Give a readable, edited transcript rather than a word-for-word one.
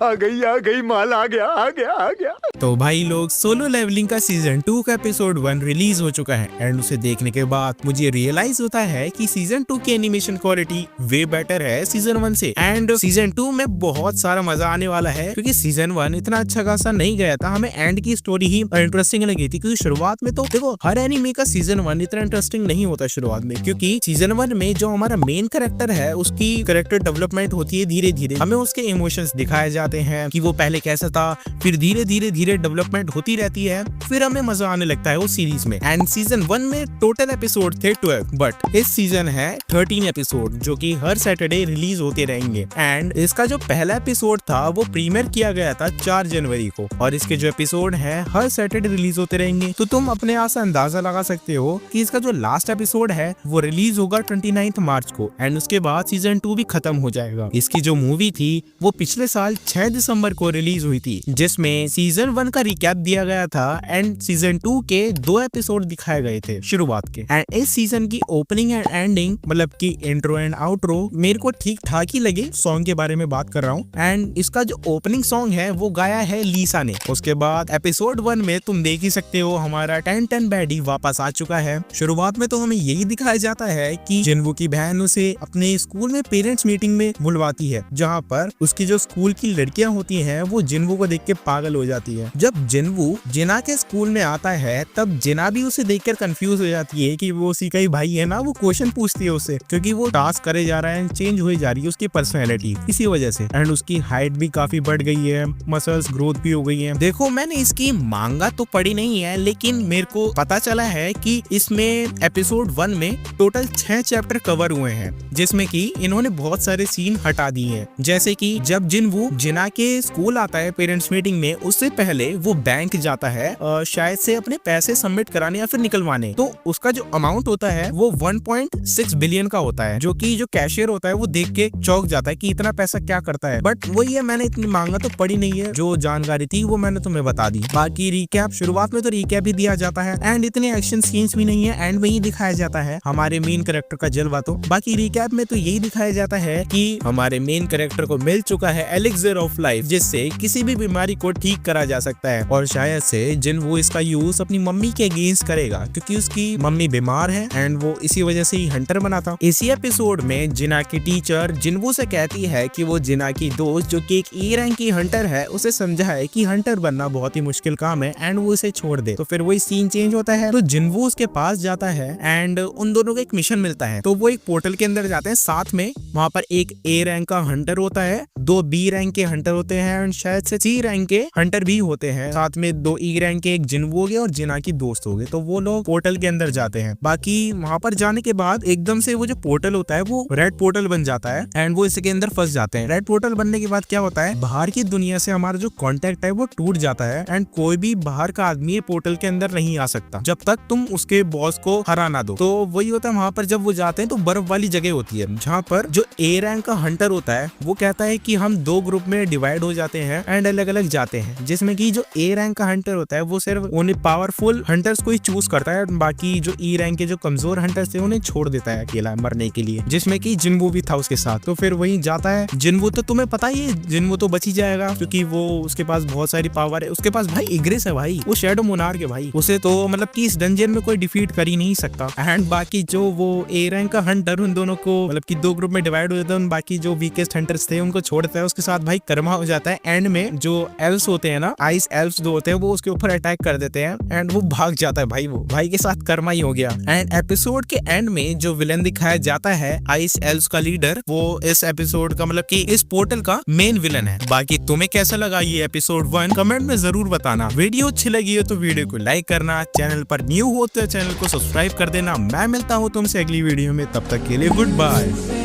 आ गई माल, आ गया। तो भाई लोग, सोलो लेवलिंग का सीजन 2 का एपिसोड 1 रिलीज हो चुका है एंड उसे देखने के बाद मुझे रियलाइज होता है कि सीजन 2 की एनिमेशन क्वालिटी वे बेटर है सीजन 1 से। एंड सीजन 2 में बहुत सारा मजा आने वाला है क्योंकि सीजन 1 इतना अच्छा खासा नहीं गया था। हमें एंड की स्टोरी ही इंटरेस्टिंग लगी थी क्योंकि शुरुआत में तो देखो, हर एनिमे का सीजन 1 इतना इंटरेस्टिंग नहीं होता शुरुआत में, क्योंकि सीजन 1 में जो हमारा मेन कैरेक्टर है उसकी कैरेक्टर डेवलपमेंट होती है धीरे धीरे। हमें उसके इमोशंस दिखाए जाते हैं कि वो पहले कैसा था, फिर धीरे धीरे डेवलपमेंट होती रहती है, फिर हमें मजा आने लगता है उस सीरीज में। एंड सीजन 1 में टोटल एपिसोड थे 12, बट इस सीजन है 13 एपिसोड जो कि हर सैटरडे रिलीज होते रहेंगे। एंड इसका जो पहला एपिसोड था वो प्रीमियर किया गया था 4 जनवरी को, और इसके जो एपिसोड है हर सैटरडे रिलीज होते रहेंगे। तो तुम अपने आप से अंदाजा लगा सकते हो कि इसका जो लास्ट एपिसोड है वो रिलीज होगा 29 मार्च को, एंड उसके बाद सीजन 2 भी खत्म हो जाएगा। इसकी जो मूवी थी वो पिछले साल 6 दिसंबर को रिलीज हुई थी, जिसमें सीजन 1 का रिकैप दिया गया था एंड सीजन 2 के 2 एपिसोड दिखाए गए थे शुरुआत के। एंड इस सीजन की ओपनिंग एंड एंडिंग, मतलब की इंट्रो एंड आउट्रो, मेरे को ठीक ठाक ही लगे। सॉन्ग के बारे में बात कर रहा हूँ। एंड इसका जो ओपनिंग सॉन्ग है वो गाया है लीसा ने। उसके बाद एपिसोड 1 में तुम देख ही सकते हो हमारा 10 बैडी वापस आ चुका है। शुरुआत में तो हमें यही दिखाया जाता है कि जिन्वू की बहन उसे अपने स्कूल में पेरेंट्स मीटिंग में बुलवाती है, जहाँ पर उसकी जो स्कूल की लड़कियां होती हैं वो जिन्वू को देख के पागल हो जाती है। जब जिन्वू जिना के स्कूल में आता है तब जिना भी उसे देखकर कंफ्यूज हो जाती है कि वो उसी का ही भाई है ना। वो क्वेश्चन पूछती है उससे, क्योंकि वो टास्क करे जा रहा है, चेंज हुई जा रही है उसकी पर्सनैलिटी इसी वजह से। एंड उसकी हाइट भी काफी बढ़ गई है, मसल्स ग्रोथ भी हो गई है। देखो, मैंने इसकी मांगा तो पढ़ी नहीं है, लेकिन मेरे को पता चला है कि इसमें एपिसोड 1 में टोटल 6 चैप्टर कवर हुए हैं, जिसमें कि इन्होंने बहुत सारे सीन हटा दिए हैं। जैसे कि जब जिन्वू जिना के स्कूल आता है पेरेंट्स मीटिंग में, उससे पहले वो बैंक जाता है शायद से अपने पैसे सबमिट कराने या फिर निकलवाने। तो उसका जो अमाउंट होता है वो 1.6 बिलियन का होता है, जो कि जो कैशियर होता है वो देख के चौंक जाता है कि इतना पैसा क्या करता है। बट वही है, मैंने इतनी मांगा तो पड़ी नहीं है, जो जानकारी थी वो मैंने तुम्हें बता दी। बाकी रिकैप, शुरुआत में तो रिकैप ही दिया जाता है एंड इतने एक्शन सीन्स भी नहीं है, एंड में ही दिखाया जाता है हमारे मेन कैरेक्टर का जलवा। तो बाकी रिकैप में तो यही दिखाया जाता है कि हमारे मेन कैरेक्टर को मिल चुका है एलिक्सिर ऑफ लाइफ, जिससे किसी भी बीमारी को ठीक करा जा सकता है। और शायद से जिन्वू इसका यूज अपनी मम्मी के अगेंस्ट करेगा, क्योंकि उसकी मम्मी बीमार है एंड वो इसी वजह से ही हंटर बना था। इसी एपिसोड में जिना की टीचर जिन्वू से कहती है कि वो जिना की दोस्त जो कि एक ए रैंक की हंटर है उसे समझाए कि हंटर बनना बहुत ही मुश्किल काम है एंड वो इसे छोड़ दे। तो फिर वही सीन चेंज होता है, तो जिन्वू उसके पास जाता है एंड उन दोनों को एक मिशन मिलता है। तो वो एक पोर्टल के अंदर जाते हैं साथ में। वहाँ पर एक ए रैंक का हंटर होता है, 2 बी रैंक के हंटर होते हैं एंड शायद से सी रैंक के हंटर भी होते हैं, साथ में 2 ई रैंक के, एक जिन्वू हो गए और जिना की दोस्त हो गए। तो वो लोग पोर्टल के अंदर जाते हैं। बाकी वहाँ पर जाने के बाद एकदम से वो जो पोर्टल होता है वो रेड पोर्टल बन जाता है एंड वो इसके अंदर फंस जाते हैं। रेड पोर्टल बनने के बाद क्या होता है, बाहर की दुनिया से हमारा जो कांटेक्ट है वो टूट जाता है एंड कोई भी बाहर का आदमी पोर्टल के अंदर नहीं आ सकता जब तक तुम उसके बॉस को हरा ना दो। तो वही होता है, वहाँ पर जब वो जाते हैं तो बर्फ वाली जगह होती है, जहाँ पर जो ए रैंक का हंटर होता है वो कहता है कि हम 2 ग्रुप में डिवाइड हो जाते हैं एंड अलग अलग जाते हैं, जिसमें कि जो ए रैंक का हंटर होता है वो सिर्फ उन्हें पावरफुल हंटर्स को ही चूज करता है, बाकी जो ई रैंक के जो कमजोर हंटर्स थे उन्हें छोड़ देता है अकेला मरने के लिए, जिसमें कि जिन्वू भी था उसके साथ। तो फिर वही जाता है जिन्वू। तो तुम्हें पता ही है जिन्वू तो बच ही जाएगा क्योंकि वो उसके पास बहुत सारी पावर है। उसके पास भाई इग्रिस है भाई, वो शैडो मोनार्क है भाई, उसे तो मतलब कि इस डंजन में कोई डिफीट कर ही नहीं सकता। एंड बाकी जो वो ए रैंक का हंटर उन दोनों को मतलब कि 2 ग्रुप में डिवाइड हो जाता है, बाकी जो वीकेस्ट हंटर्स थे उनको छोड़ देता है। उसके साथ भाई कर्मा हो जाता है। एंड में जो एल्व्स होते हैं ना, आइस एल्व्स जो होते हैं, वो उसके ऊपर अटैक कर देते हैं एंड वो भाग जाता है भाई। वो भाई के साथ कर्मा ही हो गया। एंड एपिसोड के एंड में जो विलन दिखाया जाता है आइस एल्व्स का लीडर, वो इस एपिसोड का मतलब कि इस पोर्टल का मेन विलन है। बाकी तुम्हें कैसा लगा ये एपिसोड 1 कमेंट में जरूर बताना। वीडियो अच्छी लगी हो तो वीडियो को लाइक करना, चैनल पर न्यू हो तो चैनल को सब्सक्राइब कर देना। मैं मिलता हूँ तुमसे अगली वीडियो में, तब तक के लिए गुड बाय।